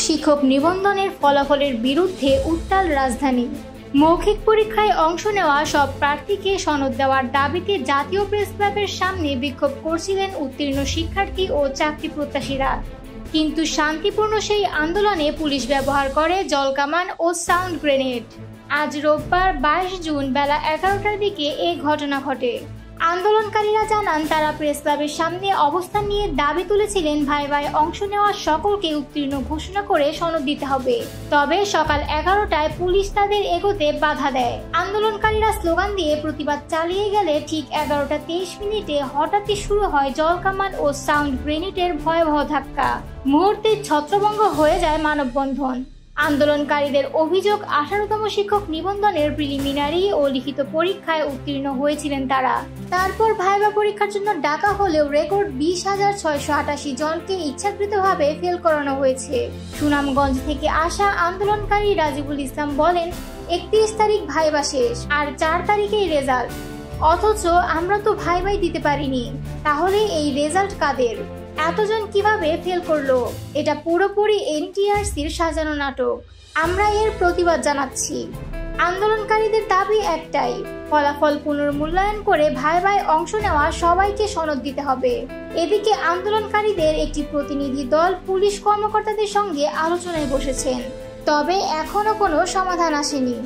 শিক্ষক নিবন্ধনের ফলাফলের বিরুদ্ধে উত্তাল রাজধানী। মৌখিক পরীক্ষায় অংশ নেওয়া সব প্রার্থীকে সনদ দেওয়ার দাবিতে জাতীয় প্রেস ক্লাবের সামনে বিক্ষোভ করছিলেন উত্তীর্ণ শিক্ষার্থী ও চাকরি প্রত্যাশীরা। কিন্তু শান্তিপূর্ণ সেই আন্দোলনে পুলিশ ব্যবহার করে জলকামান ও সাউন্ড গ্রেনেড। আজ রোববার 22 জুন বেলা 11টার দিকে এ ঘটনা ঘটে। আন্দোলনকারীরা জানান, তারা প্রেস ক্লাবের সামনে অবস্থান নিয়ে দাবি তুলেছিলেন ভাইভায় অংশ নেওয়া সকলকে উত্তীর্ণ ঘোষণা করে সনদ দিতে হবে। তবে সকাল 11টায় পুলিশ তাদের এগোতে বাধা দেয়। আন্দোলনকারীরা স্লোগান দিয়ে প্রতিবাদ চালিয়ে গেলে ঠিক 11টা 23 মিনিটে হঠাৎই শুরু হয় জলকামান ও সাউন্ড গ্রেনেডের ভয়াবহ ধাক্কা। মুহূর্তে ছত্রভঙ্গ হয়ে যায় মানববন্ধন। আন্দোলনকারীদের অভিযোগ, 18তম শিক্ষক নিবন্ধনের প্রিলিমিনারি ও লিখিত পরীক্ষায় উত্তীর্ণ হয়েছিলেন তারা। তারপর ভাইভা পরীক্ষার জন্য ডাকা হলেও রেকর্ড 20,688 জনকে ইচ্ছাকৃতভাবে ফেল করানো হয়েছে। সুনামগঞ্জ থেকে আসা আন্দোলনকারী রাজিবুল ইসলাম বলেন, 31 তারিখ ভাইভা শেষ আর 4 তারিখেই রেজাল্ট, অথচ আমরা তো ভাইভাই দিতে পারিনি। তাহলে এই রেজাল্ট কাদের? এতজন কিভাবে ফেল করলো? এটা পুরোপুরি এনটিআরসির সাজানো নাটক। আমরা এর প্রতিবাদ জানাচ্ছি। আন্দোলনকারীদের দাবি একটাই, ফলাফল পুনর্মূল্যায়ন করে ভাইভায় অংশ নেওয়া সবাইকে সনদ দিতে হবে। এদিকে আন্দোলনকারীদের একটি প্রতিনিধি দল পুলিশ কর্মকর্তাদের সঙ্গে আলোচনায় বসেছেন, তবে এখনো কোনো সমাধান আসেনি।